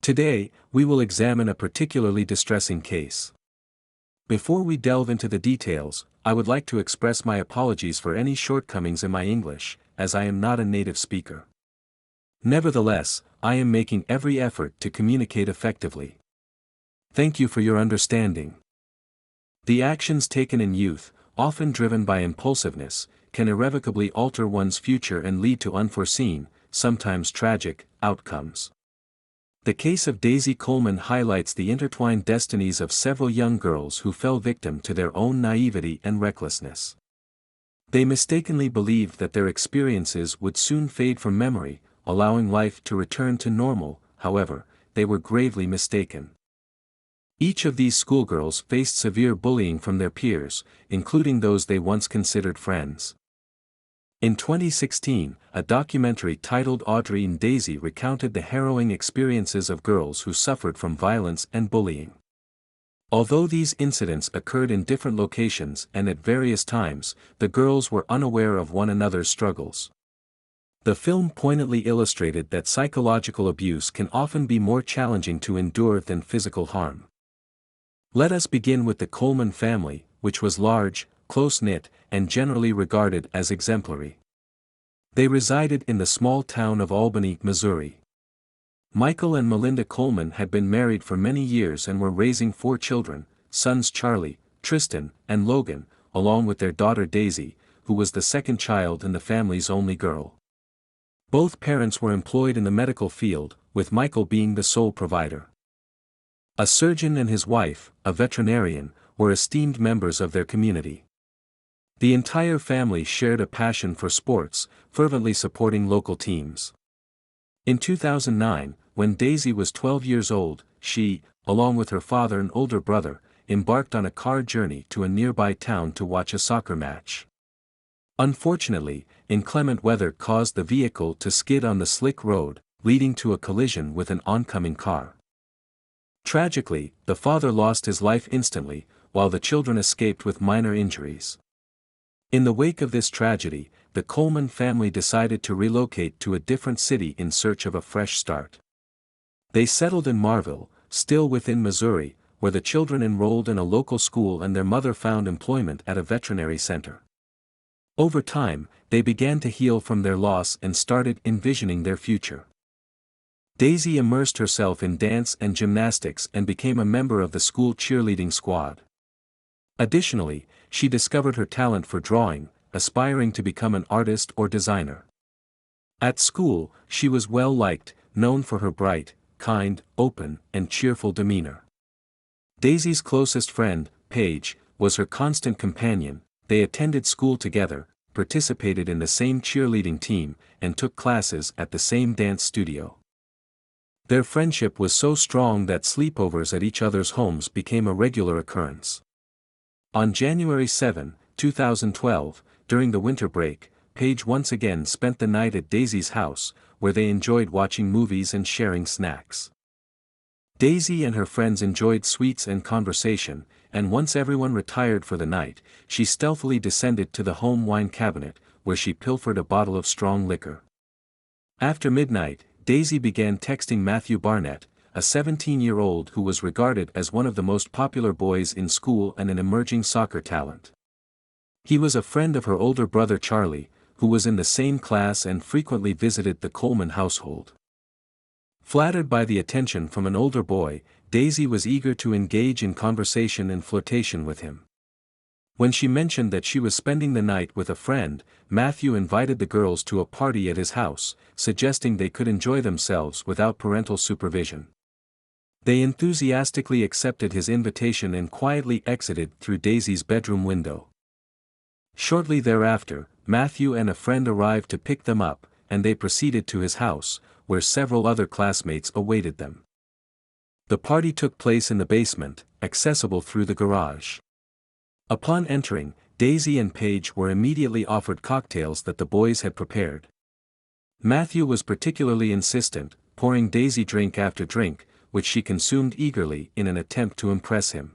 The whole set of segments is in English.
Today, we will examine a particularly distressing case. Before we delve into the details, I would like to express my apologies for any shortcomings in my English, as I am not a native speaker. Nevertheless, I am making every effort to communicate effectively. Thank you for your understanding. The actions taken in youth, often driven by impulsiveness, can irrevocably alter one's future and lead to unforeseen, sometimes tragic, outcomes. The case of Daisy Coleman highlights the intertwined destinies of several young girls who fell victim to their own naivety and recklessness. They mistakenly believed that their experiences would soon fade from memory, allowing life to return to normal. However, they were gravely mistaken. Each of these schoolgirls faced severe bullying from their peers, including those they once considered friends. In 2016, a documentary titled Audrey and Daisy recounted the harrowing experiences of girls who suffered from violence and bullying. Although these incidents occurred in different locations and at various times, the girls were unaware of one another's struggles. The film poignantly illustrated that psychological abuse can often be more challenging to endure than physical harm. Let us begin with the Coleman family, which was large, close-knit, and generally regarded as exemplary. They resided in the small town of Albany, Missouri. Michael and Melinda Coleman had been married for many years and were raising 4 children, sons Charlie, Tristan, and Logan, along with their daughter Daisy, who was the second child and the family's only girl. Both parents were employed in the medical field, with Michael being the sole provider. A surgeon and his wife, a veterinarian, were esteemed members of their community. The entire family shared a passion for sports, fervently supporting local teams. In 2009, when Daisy was 12 years old, she, along with her father and older brother, embarked on a car journey to a nearby town to watch a soccer match. Unfortunately, inclement weather caused the vehicle to skid on the slick road, leading to a collision with an oncoming car. Tragically, the father lost his life instantly, while the children escaped with minor injuries. In the wake of this tragedy, the Coleman family decided to relocate to a different city in search of a fresh start. They settled in Marville, still within Missouri, where the children enrolled in a local school and their mother found employment at a veterinary center. Over time, they began to heal from their loss and started envisioning their future. Daisy immersed herself in dance and gymnastics and became a member of the school cheerleading squad. Additionally, she discovered her talent for drawing, aspiring to become an artist or designer. At school, she was well liked, known for her bright, kind, open, and cheerful demeanor. Daisy's closest friend, Paige, was her constant companion. They attended school together, participated in the same cheerleading team, and took classes at the same dance studio. Their friendship was so strong that sleepovers at each other's homes became a regular occurrence. On January 7, 2012, during the winter break, Paige once again spent the night at Daisy's house, where they enjoyed watching movies and sharing snacks. Daisy and her friends enjoyed sweets and conversation, and once everyone retired for the night, she stealthily descended to the home wine cabinet, where she pilfered a bottle of strong liquor. After midnight, Daisy began texting Matthew Barnett, a 17-year-old who was regarded as one of the most popular boys in school and an emerging soccer talent. He was a friend of her older brother Charlie, who was in the same class and frequently visited the Coleman household. Flattered by the attention from an older boy, Daisy was eager to engage in conversation and flirtation with him. When she mentioned that she was spending the night with a friend, Matthew invited the girls to a party at his house, suggesting they could enjoy themselves without parental supervision. They enthusiastically accepted his invitation and quietly exited through Daisy's bedroom window. Shortly thereafter, Matthew and a friend arrived to pick them up, and they proceeded to his house, where several other classmates awaited them. The party took place in the basement, accessible through the garage. Upon entering, Daisy and Paige were immediately offered cocktails that the boys had prepared. Matthew was particularly insistent, pouring Daisy drink after drink, which she consumed eagerly in an attempt to impress him.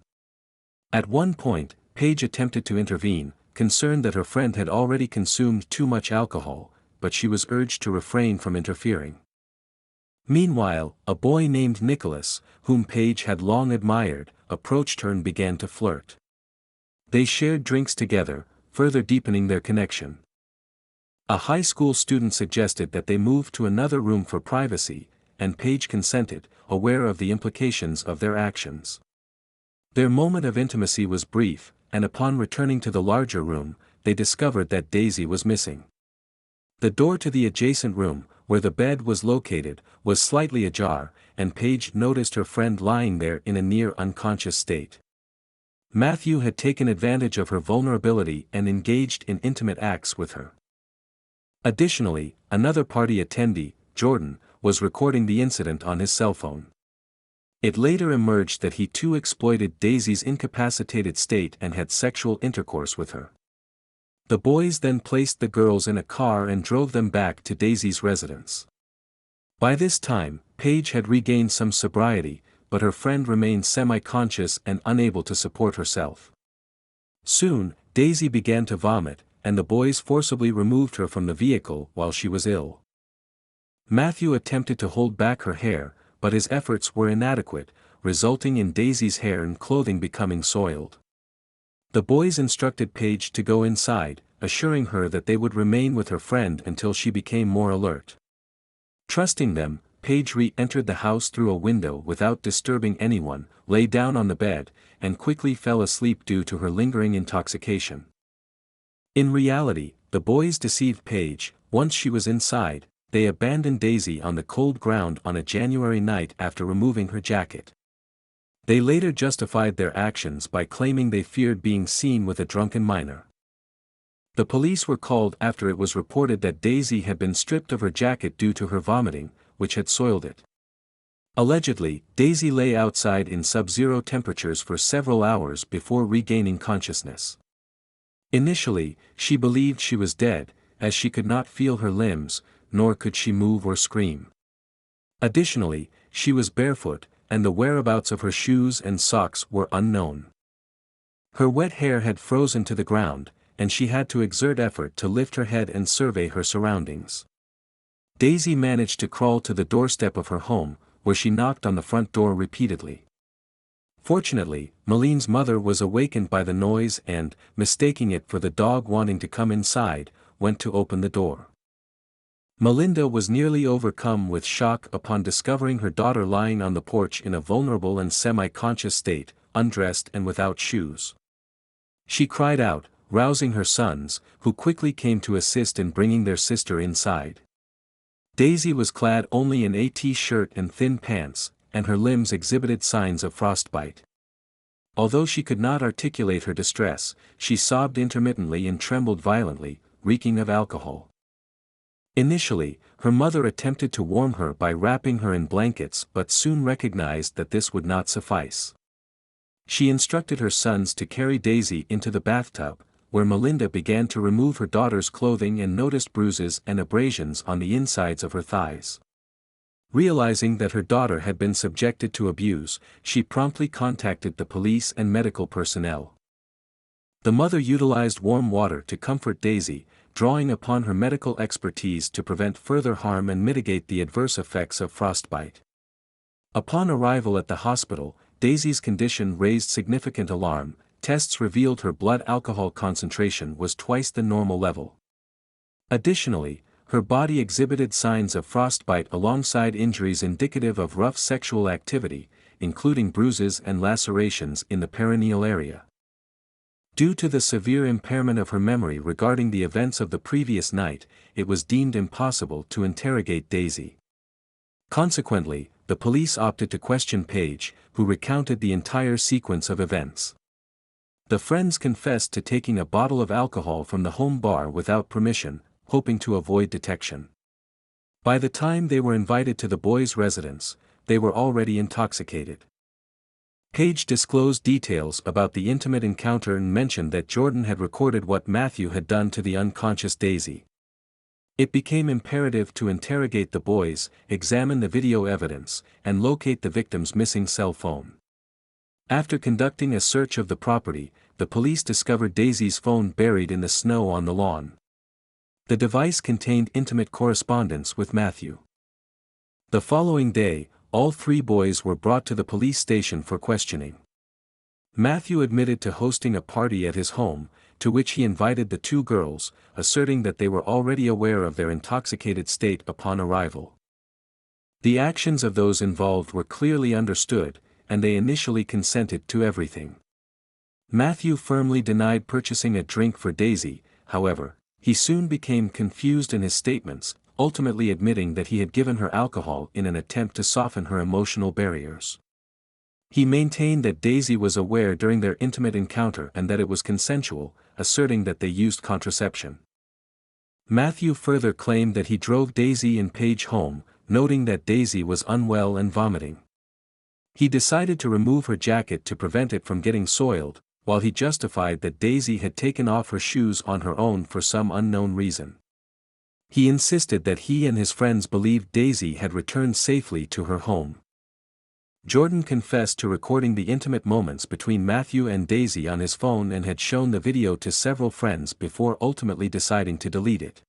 At one point, Paige attempted to intervene, concerned that her friend had already consumed too much alcohol, but she was urged to refrain from interfering. Meanwhile, a boy named Nicholas, whom Paige had long admired, approached her and began to flirt. They shared drinks together, further deepening their connection. A high school student suggested that they move to another room for privacy, and Paige consented, aware of the implications of their actions. Their moment of intimacy was brief, and upon returning to the larger room, they discovered that Daisy was missing. The door to the adjacent room, where the bed was located, was slightly ajar, and Paige noticed her friend lying there in a near unconscious state. Matthew had taken advantage of her vulnerability and engaged in intimate acts with her. Additionally, another party attendee, Jordan, was recording the incident on his cell phone. It later emerged that he too exploited Daisy's incapacitated state and had sexual intercourse with her. The boys then placed the girls in a car and drove them back to Daisy's residence. By this time, Paige had regained some sobriety, but her friend remained semi-conscious and unable to support herself. Soon, Daisy began to vomit, and the boys forcibly removed her from the vehicle while she was ill. Matthew attempted to hold back her hair, but his efforts were inadequate, resulting in Daisy's hair and clothing becoming soiled. The boys instructed Paige to go inside, assuring her that they would remain with her friend until she became more alert. Trusting them, Paige re-entered the house through a window without disturbing anyone, lay down on the bed, and quickly fell asleep due to her lingering intoxication. In reality, the boys deceived Paige. Once she was inside, they abandoned Daisy on the cold ground on a January night after removing her jacket. They later justified their actions by claiming they feared being seen with a drunken minor. The police were called after it was reported that Daisy had been stripped of her jacket due to her vomiting, which had soiled it. Allegedly, Daisy lay outside in sub-zero temperatures for several hours before regaining consciousness. Initially, she believed she was dead, as she could not feel her limbs, nor could she move or scream. Additionally, she was barefoot, and the whereabouts of her shoes and socks were unknown. Her wet hair had frozen to the ground, and she had to exert effort to lift her head and survey her surroundings. Daisy managed to crawl to the doorstep of her home, where she knocked on the front door repeatedly. Fortunately, Maline's mother was awakened by the noise and, mistaking it for the dog wanting to come inside, went to open the door. Melinda was nearly overcome with shock upon discovering her daughter lying on the porch in a vulnerable and semi-conscious state, undressed and without shoes. She cried out, rousing her sons, who quickly came to assist in bringing their sister inside. Daisy was clad only in a t-shirt and thin pants, and her limbs exhibited signs of frostbite. Although she could not articulate her distress, she sobbed intermittently and trembled violently, reeking of alcohol. Initially, her mother attempted to warm her by wrapping her in blankets but soon recognized that this would not suffice. She instructed her sons to carry Daisy into the bathtub, where Melinda began to remove her daughter's clothing and noticed bruises and abrasions on the insides of her thighs. Realizing that her daughter had been subjected to abuse, she promptly contacted the police and medical personnel. The mother utilized warm water to comfort Daisy, drawing upon her medical expertise to prevent further harm and mitigate the adverse effects of frostbite. Upon arrival at the hospital, Daisy's condition raised significant alarm. Tests revealed her blood alcohol concentration was twice the normal level. Additionally, her body exhibited signs of frostbite alongside injuries indicative of rough sexual activity, including bruises and lacerations in the perineal area. Due to the severe impairment of her memory regarding the events of the previous night, it was deemed impossible to interrogate Daisy. Consequently, the police opted to question Paige, who recounted the entire sequence of events. The friends confessed to taking a bottle of alcohol from the home bar without permission, hoping to avoid detection. By the time they were invited to the boys' residence, they were already intoxicated. Paige disclosed details about the intimate encounter and mentioned that Jordan had recorded what Matthew had done to the unconscious Daisy. It became imperative to interrogate the boys, examine the video evidence, and locate the victim's missing cell phone. After conducting a search of the property, the police discovered Daisy's phone buried in the snow on the lawn. The device contained intimate correspondence with Matthew. The following day, all three boys were brought to the police station for questioning. Matthew admitted to hosting a party at his home, to which he invited the two girls, asserting that they were already aware of their intoxicated state upon arrival. The actions of those involved were clearly understood, and they initially consented to everything. Matthew firmly denied purchasing a drink for Daisy. However, he soon became confused in his statements, ultimately admitting that he had given her alcohol in an attempt to soften her emotional barriers. He maintained that Daisy was aware during their intimate encounter and that it was consensual, asserting that they used contraception. Matthew further claimed that he drove Daisy and Paige home, noting that Daisy was unwell and vomiting. He decided to remove her jacket to prevent it from getting soiled, while he justified that Daisy had taken off her shoes on her own for some unknown reason. He insisted that he and his friends believed Daisy had returned safely to her home. Jordan confessed to recording the intimate moments between Matthew and Daisy on his phone and had shown the video to several friends before ultimately deciding to delete it.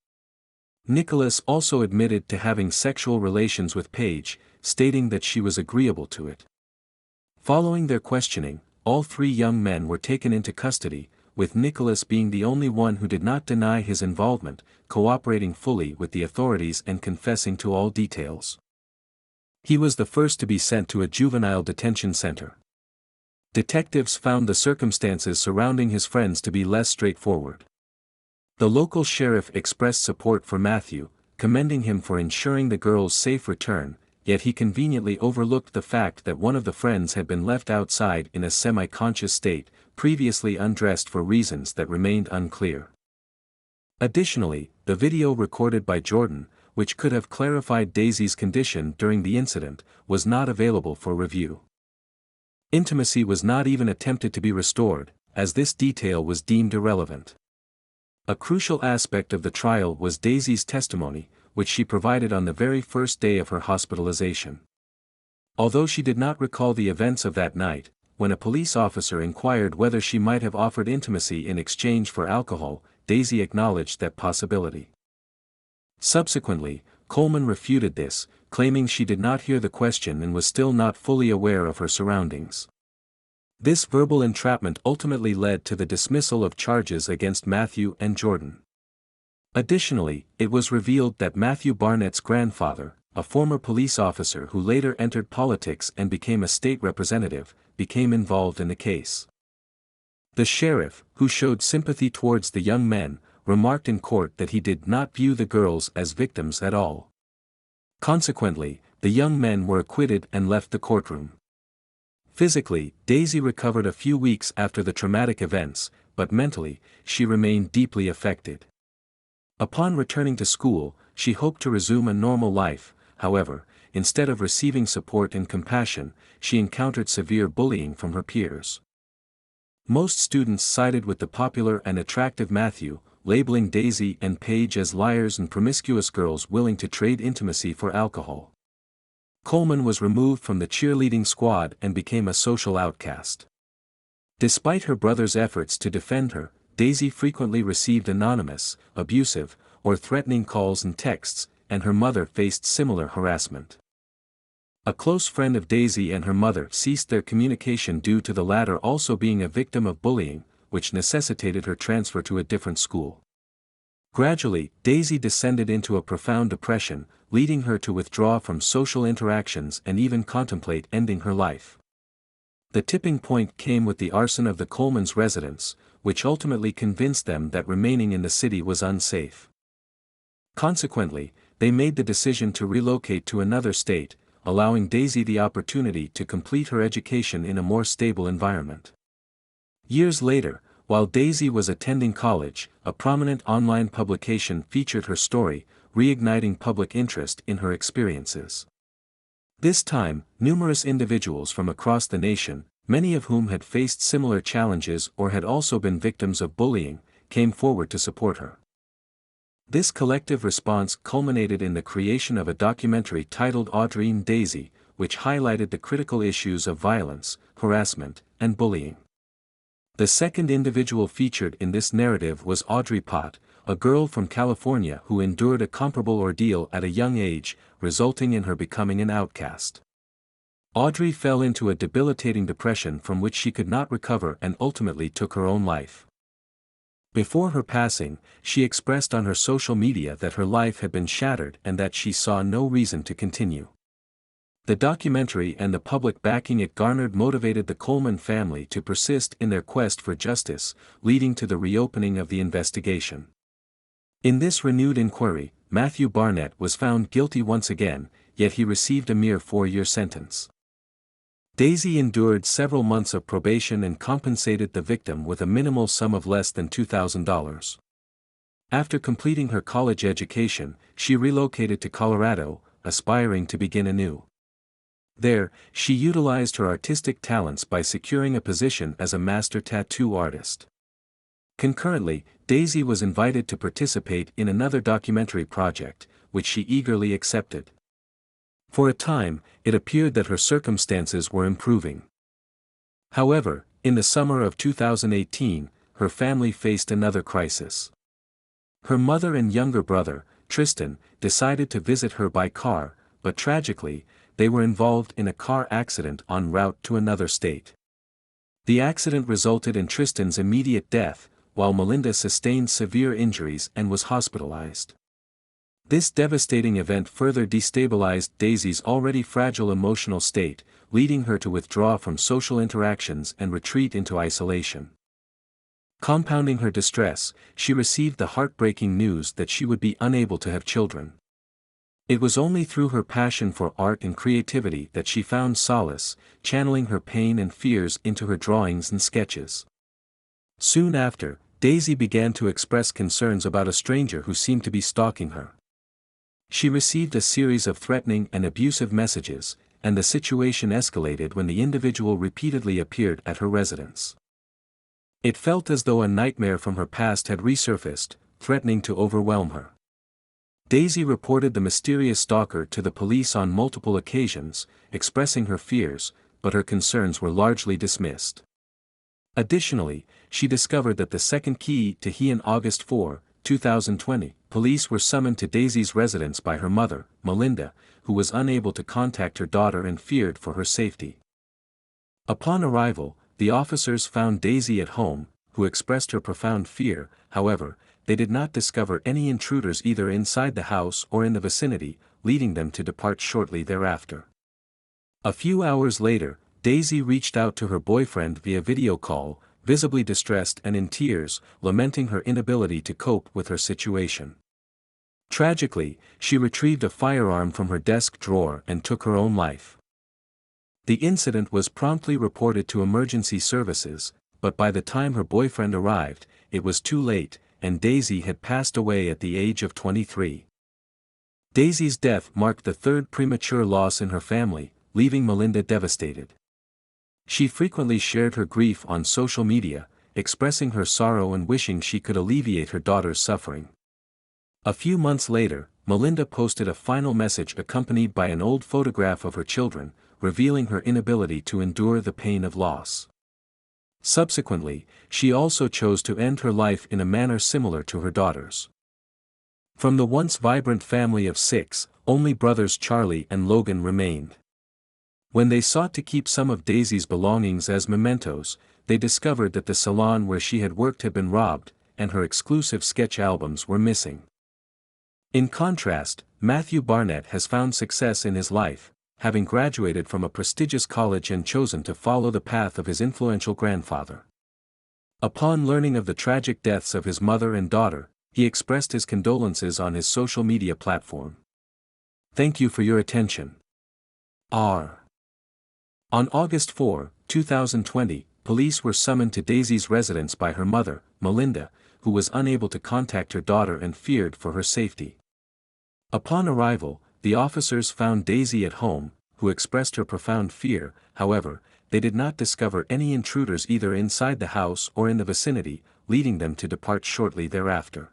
Nicholas also admitted to having sexual relations with Paige, stating that she was agreeable to it. Following their questioning, all three young men were taken into custody, with Nicholas being the only one who did not deny his involvement, cooperating fully with the authorities and confessing to all details. He was the first to be sent to a juvenile detention center. Detectives found the circumstances surrounding his friends to be less straightforward. The local sheriff expressed support for Matthew, commending him for ensuring the girls' safe return, yet he conveniently overlooked the fact that one of the friends had been left outside in a semi-conscious state, previously undressed for reasons that remained unclear. Additionally, the video recorded by Jordan, which could have clarified Daisy's condition during the incident, was not available for review. Intimacy was not even attempted to be restored, as this detail was deemed irrelevant. A crucial aspect of the trial was Daisy's testimony, which she provided on the very first day of her hospitalization. Although she did not recall the events of that night, when a police officer inquired whether she might have offered intimacy in exchange for alcohol, Daisy acknowledged that possibility. Subsequently, Coleman refuted this, claiming she did not hear the question and was still not fully aware of her surroundings. This verbal entrapment ultimately led to the dismissal of charges against Matthew and Jordan. Additionally, it was revealed that Matthew Barnett's grandfather, a former police officer who later entered politics and became a state representative, became involved in the case. The sheriff, who showed sympathy towards the young men, remarked in court that he did not view the girls as victims at all. Consequently, the young men were acquitted and left the courtroom. Physically, Daisy recovered a few weeks after the traumatic events, but mentally, she remained deeply affected. Upon returning to school, she hoped to resume a normal life. However, instead of receiving support and compassion, she encountered severe bullying from her peers. Most students sided with the popular and attractive Matthew, labeling Daisy and Paige as liars and promiscuous girls willing to trade intimacy for alcohol. Coleman was removed from the cheerleading squad and became a social outcast. Despite her brother's efforts to defend her, Daisy frequently received anonymous, abusive, or threatening calls and texts, and her mother faced similar harassment. A close friend of Daisy and her mother ceased their communication due to the latter also being a victim of bullying, which necessitated her transfer to a different school. Gradually, Daisy descended into a profound depression, leading her to withdraw from social interactions and even contemplate ending her life. The tipping point came with the arson of the Coleman's residence, which ultimately convinced them that remaining in the city was unsafe. Consequently, they made the decision to relocate to another state, allowing Daisy the opportunity to complete her education in a more stable environment. Years later, while Daisy was attending college, a prominent online publication featured her story, reigniting public interest in her experiences. This time, numerous individuals from across the nation, many of whom had faced similar challenges or had also been victims of bullying, came forward to support her. This collective response culminated in the creation of a documentary titled Audrey and Daisy, which highlighted the critical issues of violence, harassment, and bullying. The second individual featured in this narrative was Audrey Pott, a girl from California who endured a comparable ordeal at a young age, resulting in her becoming an outcast. Audrey fell into a debilitating depression from which she could not recover and ultimately took her own life. Before her passing, she expressed on her social media that her life had been shattered and that she saw no reason to continue. The documentary and the public backing it garnered motivated the Coleman family to persist in their quest for justice, leading to the reopening of the investigation. In this renewed inquiry, Matthew Barnett was found guilty once again, yet he received a mere 4-year sentence. Daisy endured several months of probation and compensated the victim with a minimal sum of less than $2,000. After completing her college education, she relocated to Colorado, aspiring to begin anew. There, she utilized her artistic talents by securing a position as a master tattoo artist. Concurrently, Daisy was invited to participate in another documentary project, which she eagerly accepted. For a time, it appeared that her circumstances were improving. However, in the summer of 2018, her family faced another crisis. Her mother and younger brother, Tristan, decided to visit her by car, but tragically, they were involved in a car accident en route to another state. The accident resulted in Tristan's immediate death, while Melinda sustained severe injuries and was hospitalized. This devastating event further destabilized Daisy's already fragile emotional state, leading her to withdraw from social interactions and retreat into isolation. Compounding her distress, she received the heartbreaking news that she would be unable to have children. It was only through her passion for art and creativity that she found solace, channeling her pain and fears into her drawings and sketches. Soon after, Daisy began to express concerns about a stranger who seemed to be stalking her. She received a series of threatening and abusive messages, and the situation escalated when the individual repeatedly appeared at her residence. It felt as though a nightmare from her past had resurfaced, threatening to overwhelm her. Daisy reported the mysterious stalker to the police on multiple occasions, expressing her fears, but her concerns were largely dismissed. Additionally, she discovered that the second key to he in August 4, 2020, police were summoned to Daisy's residence by her mother, Melinda, who was unable to contact her daughter and feared for her safety. Upon arrival, the officers found Daisy at home, who expressed her profound fear. However, they did not discover any intruders either inside the house or in the vicinity, leading them to depart shortly thereafter. A few hours later, Daisy reached out to her boyfriend via video call, visibly distressed and in tears, lamenting her inability to cope with her situation. Tragically, she retrieved a firearm from her desk drawer and took her own life. The incident was promptly reported to emergency services, but by the time her boyfriend arrived, it was too late, and Daisy had passed away at the age of 23. Daisy's death marked the third premature loss in her family, leaving Melinda devastated. She frequently shared her grief on social media, expressing her sorrow and wishing she could alleviate her daughter's suffering. A few months later, Melinda posted a final message accompanied by an old photograph of her children, revealing her inability to endure the pain of loss. Subsequently, she also chose to end her life in a manner similar to her daughter's. From the once vibrant family of 6, only brothers Charlie and Logan remained. When they sought to keep some of Daisy's belongings as mementos, they discovered that the salon where she had worked had been robbed, and her exclusive sketch albums were missing. In contrast, Matthew Barnett has found success in his life, having graduated from a prestigious college and chosen to follow the path of his influential grandfather. Upon learning of the tragic deaths of his mother and daughter, he expressed his condolences on his social media platform. Thank you for your attention. R. On August 4, 2020, police were summoned to Daisy's residence by her mother, Melinda, who was unable to contact her daughter and feared for her safety. Upon arrival, the officers found Daisy at home, who expressed her profound fear. However, they did not discover any intruders either inside the house or in the vicinity, leading them to depart shortly thereafter.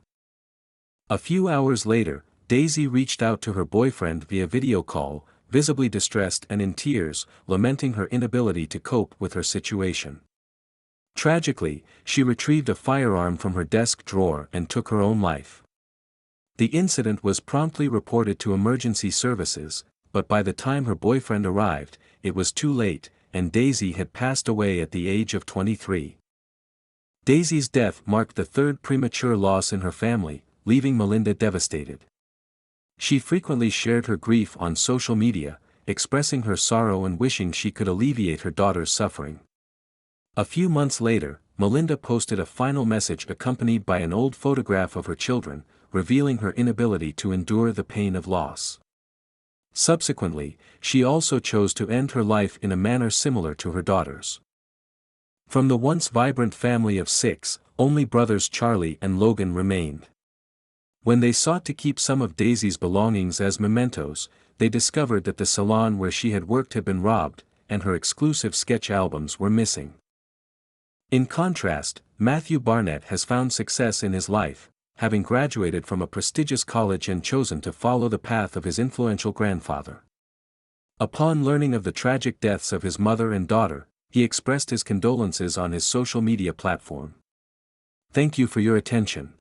A few hours later, Daisy reached out to her boyfriend via video call, visibly distressed and in tears, lamenting her inability to cope with her situation. Tragically, she retrieved a firearm from her desk drawer and took her own life. The incident was promptly reported to emergency services, but by the time her boyfriend arrived, it was too late, and Daisy had passed away at the age of 23. Daisy's death marked the third premature loss in her family, leaving Melinda devastated. She frequently shared her grief on social media, expressing her sorrow and wishing she could alleviate her daughter's suffering. A few months later, Melinda posted a final message accompanied by an old photograph of her children, revealing her inability to endure the pain of loss. Subsequently, she also chose to end her life in a manner similar to her daughter's. From the once vibrant family of 6, only brothers Charlie and Logan remained. When they sought to keep some of Daisy's belongings as mementos, they discovered that the salon where she had worked had been robbed, and her exclusive sketch albums were missing. In contrast, Matthew Barnett has found success in his life, having graduated from a prestigious college and chosen to follow the path of his influential grandfather. Upon learning of the tragic deaths of his mother and daughter, he expressed his condolences on his social media platform. Thank you for your attention.